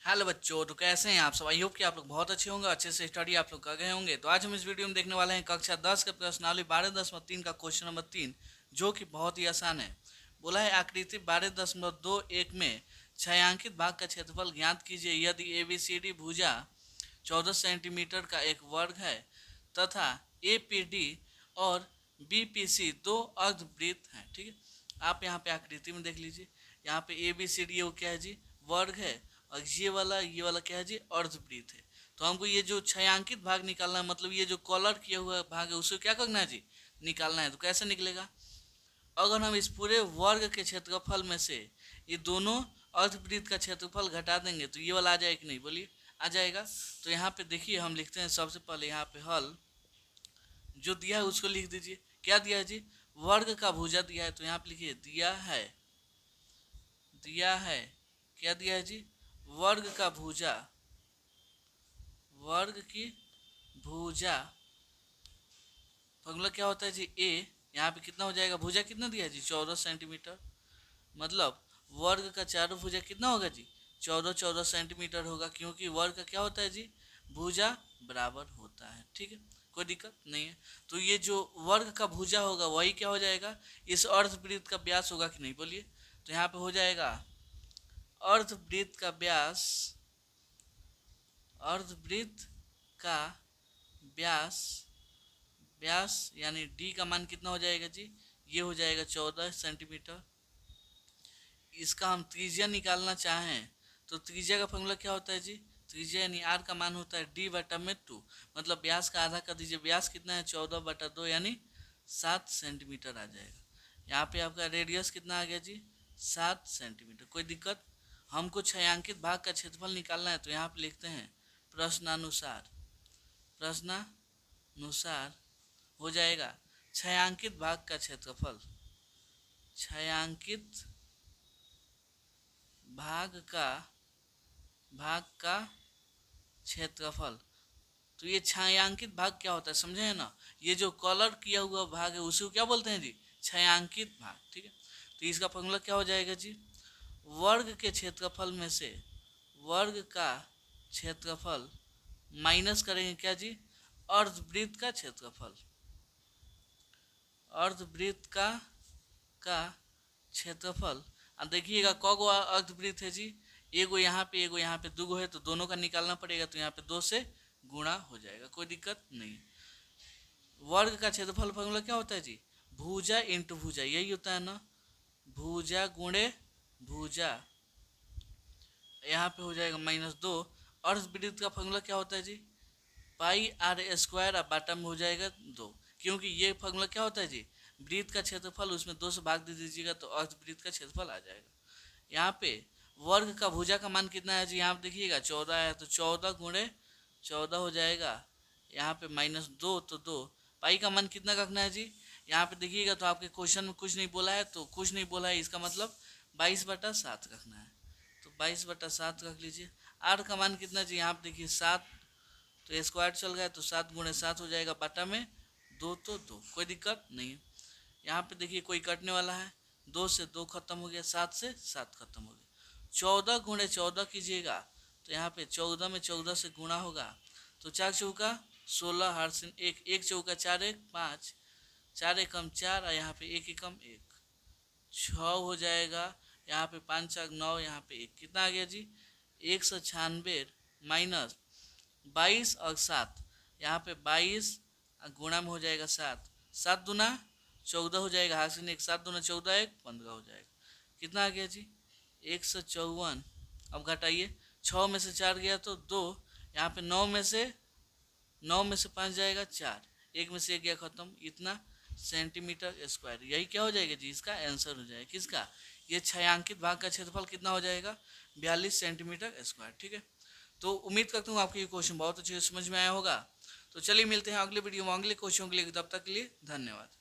Hello बच्चों, तो कैसे हैं आप सब। आई होप कि आप लोग बहुत अच्छे होंगे, अच्छे से स्टडी आप लोग कर गए होंगे। तो आज हम इस वीडियो में देखने वाले हैं कक्षा 10 का प्रश्नावली 12.3 का क्वेश्चन नंबर 3, जो कि बहुत ही आसान है। बोला है आकृति 12.21 में छायांकित भाग का क्षेत्रफल ज्ञात कीजिए यदि ABCD भुजा 14 सेंटीमीटर का एक वर्ग है तथा APD और BPC दो अर्धवृत्त हैं। ठीक है, आप यहाँ पे आकृति में देख लीजिए। यहाँ पे ABCD वो क्या है जी, वर्ग है, और ये वाला क्या है जी, अर्धवृत्त है। तो हमको ये जो छायांकित भाग निकालना है, मतलब ये जो कलर किया हुआ भाग है उसे क्या करना है जी, निकालना है। तो कैसे निकलेगा, अगर हम इस पूरे वर्ग के क्षेत्रफल में से ये दोनों अर्धवृत्त का क्षेत्रफल घटा देंगे तो ये वाला आ जाएगा कि नहीं, बोलिए आ जाएगा। तो यहाँ पे देखिए हम लिखते हैं सबसे पहले यहाँ पे हल जो दिया है उसको लिख दीजिए। क्या दिया है जी, वर्ग का भुजा दिया है, तो यहाँ पे लिखिए दिया है क्या दिया है जी, वर्ग का भुजा, वर्ग की भुजा। फॉर्मूला क्या होता है जी, ए। यहाँ पे कितना हो जाएगा, भुजा कितना दिया है जी, 14 सेंटीमीटर। मतलब वर्ग का चारों भुजा कितना होगा जी, 14 सेंटीमीटर होगा, क्योंकि वर्ग का क्या होता है जी, भुजा बराबर होता है। ठीक है, कोई दिक्कत नहीं है। तो ये जो वर्ग का भुजा होगा वही क्या हो जाएगा, इस अर्धवृत्त का व्यास होगा कि नहीं, बोलिए। तो यहाँ पे हो जाएगा अर्धवृत्त का व्यास, अर्धवृत्त का व्यास, व्यास यानी डी का मान कितना हो जाएगा जी, ये हो जाएगा 14 सेंटीमीटर। इसका हम त्रिज्या निकालना चाहें तो त्रिज्या का फॉर्मूला क्या होता है जी, त्रिज्या यानी आर का मान होता है डी बटा में 2। मतलब व्यास का आधा कर दीजिए, व्यास कितना है 14/2 यानी 7 सेंटीमीटर आ जाएगा। यहाँ पे आपका रेडियस कितना आ गया जी, 7 सेंटीमीटर। कोई दिक्कत, हमको छायांकित भाग का क्षेत्रफल निकालना है, तो यहाँ पे लिखते हैं प्रश्नानुसार, प्रश्नानुसार हो जाएगा छायांकित भाग का क्षेत्रफल, छायांकित भाग का क्षेत्रफल। तो ये छायांकित भाग क्या होता है समझे है ना, ये जो कलर किया हुआ भाग है उसे क्या बोलते हैं जी, छायांकित भाग। ठीक है, तो इसका फॉर्मूला क्या हो जाएगा जी, वर्ग के क्षेत्रफल में से वर्ग का क्षेत्रफल माइनस करेंगे क्या जी, अर्धवृत्त का क्षेत्रफल, अर्धवृत्त का क्षेत्रफल। अब देखिएगा कौगो अर्धवृत्त है जी, एगो यहाँ पे एगो यहाँ पे, दूगो है तो दोनों का निकालना पड़ेगा, तो यहाँ पे 2 से गुणा हो जाएगा, कोई दिक्कत नहीं। वर्ग का क्षेत्रफल फॉर्मूला क्या होता है जी, भुजा इंटू भुजा, यही होता है ना, भुजा गुणे भुजा। यहाँ पे हो जाएगा -2। अर्धवृत्त का फॉर्मूला क्या होता है जी, पाई आर स्क्वायर, अब बाटा में हो जाएगा 2, क्योंकि ये फॉर्मूला क्या होता है जी, वृत्त का क्षेत्रफल उसमें 2 से भाग दे दीजिएगा तो अर्धवृत्त का क्षेत्रफल आ जाएगा। यहाँ पे वर्ग का भुजा का मान कितना है जी, यहाँ पे देखिएगा 14 है, तो 14 गुणे 14 हो जाएगा, यहाँ पे -2 तो 2। पाई का मान कितना रखना है जी, यहाँ पे देखिएगा तो आपके क्वेश्चन में कुछ नहीं बोला है, तो कुछ नहीं बोला है इसका मतलब 22/7 रखना है, तो 22/7 रख लीजिए। आर का मान कितना जी, यहाँ पे देखिए 7, तो स्क्वायर चल गया तो 7 गुणे 7 हो जाएगा, बाटा में 2 तो 2, कोई दिक्कत नहीं है। यहाँ पे देखिए कोई कटने वाला है, 2 से 2 खत्म हो गया, 7 से 7 खत्म हो गया। 14 गुणे 14 कीजिएगा तो यहाँ पे 14 में 14 से गुणा होगा, तो 4 चौका 16, हर से एक, 1 चौका 4 1 5, 4 एकम 4, और यहाँ पे 1 एकम 1, 6 हो जाएगा। यहाँ पे 5 4 9, यहाँ पे 1, कितना आ गया जी, 196 माइनस 22 और 7, यहाँ पे 22 गुणा में हो जाएगा 7, 7 दूना 14 हो जाएगा, हाथ से 1, 7 दूना 14 1 15 हो जाएगा। कितना आ गया जी, 154। अब घटाइए, 6 में से 4 गया तो 2, यहाँ पे 9 में से 5 जाएगा 4, 1 में से 1 गया खत्म, इतना सेंटीमीटर स्क्वायर। यही क्या हो जाएगा जी, इसका आंसर हो जाएगा किसका, ये छायांकित भाग का क्षेत्रफल कितना हो जाएगा, 42 सेंटीमीटर स्क्वायर। ठीक है, तो उम्मीद करता हूँ आपको ये क्वेश्चन बहुत अच्छे से समझ में आया होगा। तो चलिए मिलते हैं अगले वीडियो में अगले क्वेश्चन के लिए, तब तक के लिए धन्यवाद।